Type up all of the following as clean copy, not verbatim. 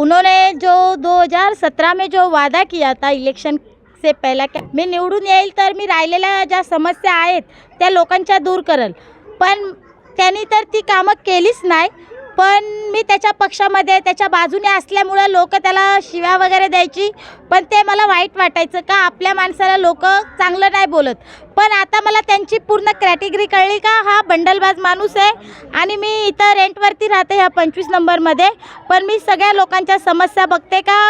उन्होंने जो 2017 में जो वादा किया था इलेक्शन से पहला, मी निवडून येईल तर मी राहिलेल्या ज्या समस्या आहेत त्या लोकांच्या दूर करेल, पण त्यांनी तर ती कामं केलीच नाही। पण मी त्याच्या पक्षामध्ये त्याच्या बाजूने असल्यामुळे लोक त्याला शिव्या वगैरे द्यायची, पण ते मला वाईट वाटायचं का आपल्या माणसाला लोक चांगलं नाही बोलत। पण आता मला त्यांची पूर्ण कॅटेगरी कळली का हा बंडलबाज माणूस आहे आणि मी इथं रेंटवरती राहते ह्या 25 नंबरमध्ये, पण मी सगळ्या लोकांच्या समस्या बघते का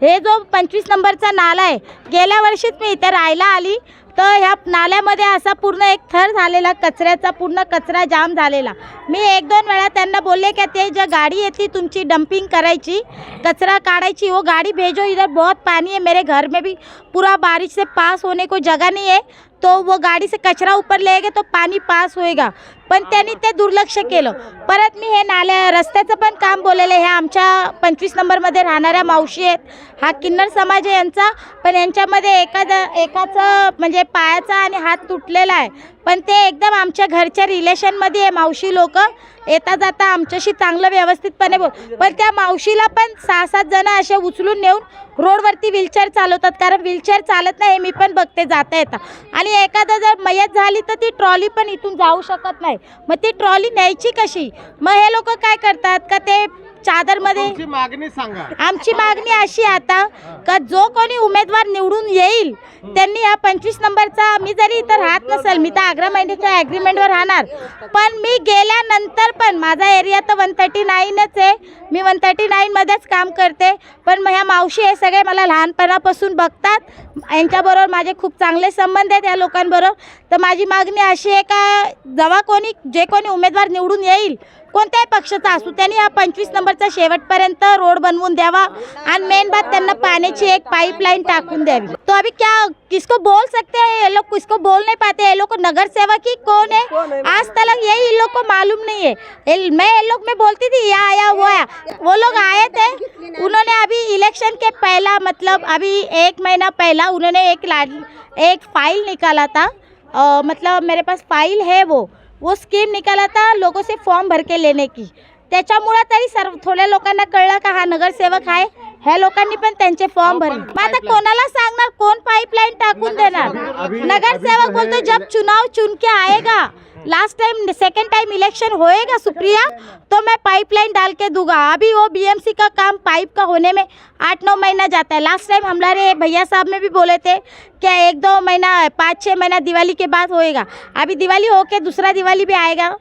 हे जो 25 नंबरचा नाला आहे, गेल्या वर्षीच मी इथे राहायला आली तर ह्या नाल्यामध्ये असा पूर्ण एक थर झालेला कचऱ्याचा, पूर्ण कचरा जाम झालेला। मी 1-2 वेळा त्यांना बोलले की ते जो गाड़ी येती तुमची डंपिंग करायची, कचरा काढ़ायची, वो गाड़ी भेजो, इधर बहुत पानी है, मेरे घर में भी पूरा बारिश से पास होने को जगह नहीं है, तो वो गाड़ी से कचरा ऊपर लेगे तो पानी पास होएगा। पण त्यांनी ते दुर्लक्ष केलं। परत मी हे नाल्या रस्त्याचं पण काम बोललेलं। हे आमच्या 25 नंबरमध्ये राहणाऱ्या मावशी आहेत, हा किन्नर समाज आहे यांचा, पण यांच्यामध्ये एकाचं म्हणजे पायाचा आणि हात तुटलेला आहे, पण ते एकदम आमच्या घरच्या रिलेशनमध्ये आहे। मावशी लोक येता जाता आमच्याशी चांगलं व्यवस्थितपणे बोल, पण त्या मावशीला पण 6-7 जण असे उचलून नेऊन रोडवरती व्हीलचेअर चालवतात, कारण व्हीलचेअर चालत नाही मी पण बघते जाता येता। आणि एखादा जर मयत झाली तर ती ट्रॉली पण इथून जाऊ शकत नाही, मग ती ट्रॉली न्यायची कशी? मग हे लोक काय करतात का ते चादरमध्ये मागणी सांगा। आमची मागणी अशी आता का जो कोणी उमेदवार निवडून येईल त्यांनी हा 25 नंबरचा, मी जरी इथं राहत नसेल, मी तर आग्रा महिन्याच्या ॲग्रीमेंटवर राहणार, पण मी गेल्यानंतर पण माझा एरिया तर 139च आहे, मी 139 मध्येच काम करते। पण ह्या मावशी हे सगळे मला लहानपणापासून बघतात, यांच्याबरोबर माझे खूप चांगले संबंध आहेत या लोकांबरोबर। तर माझी मागणी अशी आहे का जेव्हा जे कोणी उमेदवार निवडून येईल कोणत्याही पक्षाचा असू, त्यांनी हा 25 नंबरचा शेवटपर्यंत रोड बनवून द्यावा आणि मेन बात त्यांना पाण्याची एक पाइपलाइन टाकून द्यावी। तो अभी क्या किसको बोल सकते हैं, ये लोग किसको बोल नहीं पाते, ये लोग नगर सेवक ही कौन है आज तक यही इन लोग को मालूम नहीं है। मैं ये लोग में बोलती थी या आया वो आया, वो लोग आए थे, उन्होंने अभी इलेक्शन के पहला मतलब अभी 1 महीना पहला उन्होंने एक फाइल निकाला था, मतलब मेरे पास फाइल है, वो स्कीम निकाला था लोगों से फॉर्म भर के लेने की। त्याच्यामुळे तरी सर्व थोड्या लोकांना कळलं का हा नगरसेवक आहे, ह्या लोकांनी पण त्यांचे फॉर्म भरले। मग आता कोणाला सांगणार, कोण पाइपलाइन टाकून देणार? नगरसेवक बोलतो जब चुनाव चुन के आएगा, last time second time election होएगा सुप्रिया, तो मैं पाइपलाइन डाल के दूंगा। अभी वो बीएमसी का काम पाइप का होने में 8-9 महीना जाता है। लास्ट टाइम हमारे भैया साहब में भी बोले थे क्या 1-2 महीना 5-6 महीना दिवाली के बाद होएगा। अभी दिवाली होके दूसरा दिवाली भी आएगा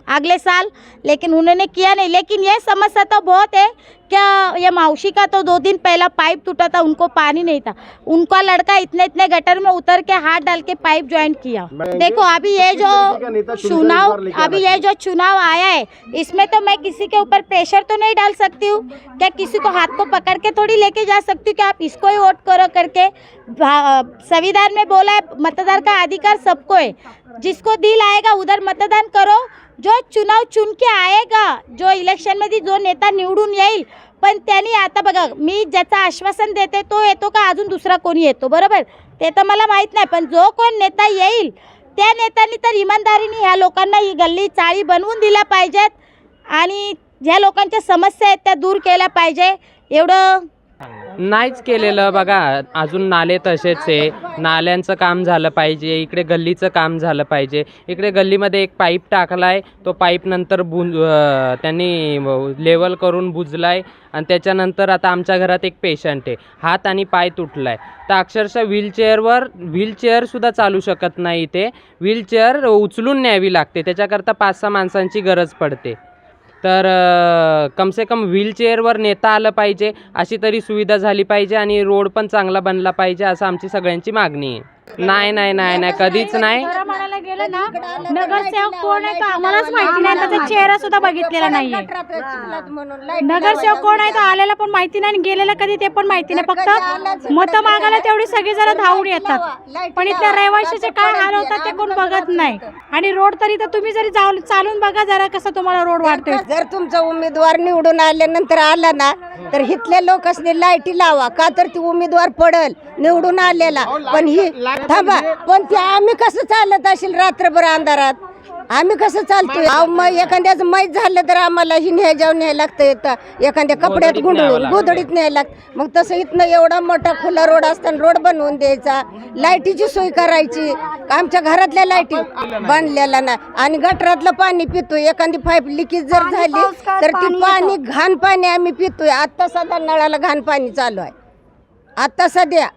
अगले साल, लेकिन उन्होंने किया नहीं। लेकिन ये समस्या तो बहुत है, क्या ये मावशी का तो 2 दिन पहला पाइप टूटा था, उनको पानी नहीं था, उनका लड़का इतने गटर में उतर के हाथ डाल के पाइप ज्वाइन किया। देखो अभी ये जो चुनाव आया है, इसमें तो मैं किसी के ऊपर प्रेशर तो नहीं डाल सकती हूँ, क्या किसी को हाथ को पकड़ के थोड़ी लेके जा सकती हूँ कि आप इसको ही वोट करो करके। संविधान में बोला है मतदान का अधिकार सबको है, जिसको दिल आएगा उधर मतदान करो। जो चुनाव चुन के आएगा, जो इलेक्शनमध्ये जो नेता निवडून येईल, पण त्यांनी आता बघा मी ज्याचं आश्वासन देते तो येतो का अजून दुसरा कोणी येतो, बरोबर ते तर मला माहीत नाही, पण जो कोण नेता येईल त्या नेत्यांनी तर इमानदारीने ह्या लोकांना ही गल्ली चाळी बनवून दिल्या पाहिजेत आणि ज्या लोकांच्या समस्या आहेत त्या दूर केल्या पाहिजे। एवढं नाहीच केलेलं बघा, अजून नाले तसेच आहे, नाल्यांचं काम झालं पाहिजे, इकडे गल्लीचं काम झालं पाहिजे। इकडे गल्लीमध्ये एक पाईप टाकलाय, तो पाईप नंतर त्यांनी लेवल करून बुजलाय आणि त्याच्यानंतर आता आमच्या घरात एक पेशंट आहे, हात आणि पाय तुटलाय, तर अक्षरशः व्हीलचेअरसुद्धा चालू शकत नाही, इथे व्हीलचेअर उचलून न्यावी लागते, त्याच्याकरता 5-6 माणसांची गरज पडते। तर कम से कम व्हीलचेअरवर नेता आलं पाहिजे, अशी तरी सुविधा झाली पाहिजे आणि रोड पण चांगला बनला पाहिजे, असं आमची सगळ्यांची मागणी आहे। नाही कधीच नाही। म्हणायला गेलं ना नगरसेवक कोण आहे तो आम्हालाच माहिती नाही, त्याचा चेहरा सुद्धा बघितलेला नाहीये। नगरसेवक कोण आहे तो आलेला पण माहिती नाही, गेलेला कधी ते पण माहिती नाही, फक्त मत मागायला तेवढी सगळी जरा धावून येतात, पण इथल्या रहिवाशाचे काय हाल होतात ते कोण बघत नाही। आणि रोड तरी तर तुम्ही जरी चालून बघा जरा कसं तुम्हाला रोड वाटतोय। जर तुमचा उमेदवार निवडून आल्यानंतर आला ना तर इथल्या लोकांनी लाईटी लावा, का तर ती उमेदवार पडल निवडून आलेला, पण ही थांबा, पण ते आम्ही कसं चालत असेल रात्रभर अंधारात? आम्ही कसं चालतोय अहो, मग एखाद्याचं मैत झालं तर आम्हाला ही न्यायला लागतं येतं एखाद्या कपड्यात गुंडळून गोधडीत न्यायला लागतं. मग तसं इथनं एवढा मोठा खुला रोड असताना रोड बनवून द्यायचा, लाईटीची सोय करायची. आमच्या घरातल्या लाईटी बांधलेल्या नाही आणि गटरातलं पाणी पितोय. एखादी पाईप लिकेज जर झाली तर ती पाणी घाण पाणी आम्ही पितोय. आता सध्या नळाला घाण पाणी चालू आहे. आता सध्या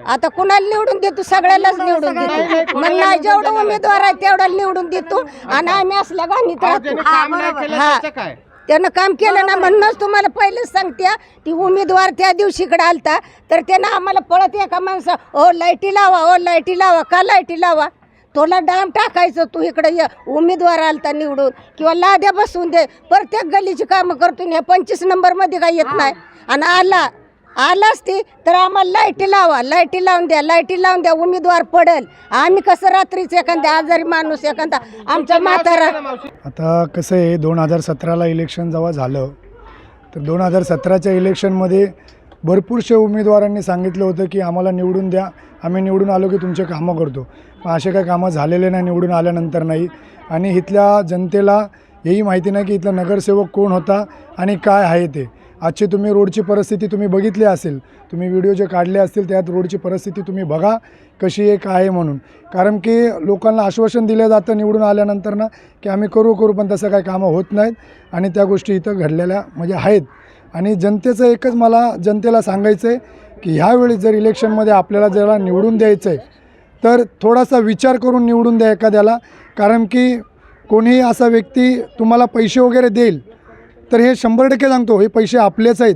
आता कुणाला निवडून देतो? सगळ्यालाच निवडून देतो. मग नाही जेवढं उमेदवार आहे तेवढ्याला निवडून देतो आणि आम्ही असल्या घाणीत राहतो. हा त्यानं काम केलं ना, म्हणूनच तुम्हाला पहिलेच सांगते ती उमेदवार त्या दिवशीकडे आलता तर त्यानं आम्हाला पळत एका माणसा ओ लाईटी लावा, ओ लाईटी लावा. का लाईटी लावा? तुला डाम टाकायचं, तू इकडे ये. उमेदवार आलता निवडून किंवा लाद्या बसवून दे. प्रत्येक गल्लीची कामं करतो. हे 25 नंबरमध्ये काही येत नाही आणि आलाच ती तर आम्हाला लाईटी लावा, लाईटी लावून द्या, लाईटी लावून द्या. उमेदवार पडेल. आम्ही कसं रात्रीच एखाद्या आजारी माणूस एखादा आमच्या म्हातारा. आता कसं आहे 2017ला इलेक्शन जेव्हा झालं तर 2017च्या इलेक्शनमध्ये भरपूरशे उमेदवारांनी सांगितलं होतं की आम्हाला निवडून द्या, आम्ही निवडून आलो की तुमचे कामं करतो. पण असे काही कामं झालेले नाही निवडून आल्यानंतर नाही. आणि इथल्या जनतेला हेही माहिती नाही की इथला नगरसेवक कोण होता आणि काय आहे ते. आजची तुम्ही रोडची परिस्थिती तुम्ही बघितली असेल, तुम्ही व्हिडिओ जे काढले असतील त्यात रोडची परिस्थिती तुम्ही बघा कशी आहे काय आहे म्हणून. कारण की लोकांना आश्वासन दिलं जातं निवडून आल्यानंतर ना की आम्ही करू पण तसं काही कामं होत नाहीत आणि त्या गोष्टी इथं घडलेल्या म्हणजे आहेत. आणि जनतेचं एकच मला जनतेला सांगायचं आहे की ह्यावेळी जर इलेक्शनमध्ये आपल्याला जरा निवडून द्यायचं आहे तर थोडासा विचार करून निवडून द्या एखाद्याला. कारण की कोणीही असा व्यक्ती तुम्हाला पैसे वगैरे देईल तर हे 100% सांगतो हे पैसे आपलेच आहेत.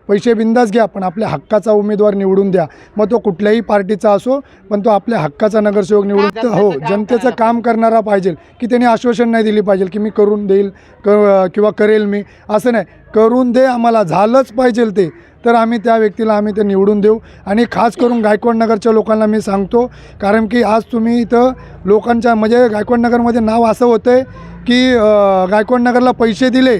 पैसे बिंदास घ्या पण आपल्या हक्काचा उमेदवार निवडून द्या. मग तो कुठल्याही पार्टीचा असो पण तो आपल्या हक्काचा नगरसेवक निवडून हो जनतेचं काम करणारा पाहिजे की त्याने आश्वासन नाही दिली पाहिजे की मी करून देईल किंवा करेल मी. असं नाही, करून दे आम्हाला, झालंच पाहिजे ते तर आम्ही त्या व्यक्तीला आम्ही ते निवडून देऊ. आणि खास करून गायकवाड नगरच्या लोकांना मी सांगतो कारण की आज तुम्ही इथं लोकांच्या म्हणजे गायकवाड नगरमध्ये नाव असं होतं आहे की गायकवाड नगरला पैसे दिले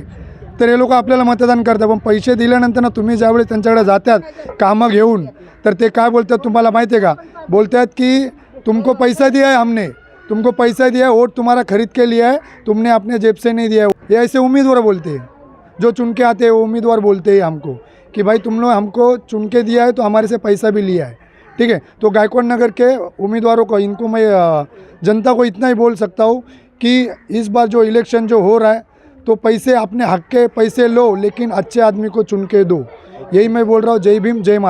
तर हे लोक आपल्याला मतदान करतात. पण पैसे दिल्यानंतर ना तुम्ही ज्यावेळी त्यांच्याकडे जातात कामं घेऊन तर ते काय बोलतात तुम्हाला माहिती आहे का? बोलतात की तुमको पैसा दिया है हमने, तुमको पैसा दिया है, वोट तुम्हारा खरीद के लिया है, तुमने अपने जेब से नहीं दिया है. ये ऐसे उम्मीदवार बोलते हैं जो चुन के आते हैं. वो उम्मीदवार बोलते हैं हमको कि भाई तुम लोग हमको चुन के दिया है तो हमारे से पैसा भी लिया है. ठीक है, तो गायकवाड़ नगर के उम्मीदवारों को इनको मैं जनता को इतना ही बोल सकता हूँ कि इस बार जो इलेक्शन जो हो रहा है तो पैसे अपने हक के पैसे लो लेकिन अच्छे आदमी को चुन के दो. यही मैं बोल रहा हूँ. जय भीम, जय महाराष्ट्र.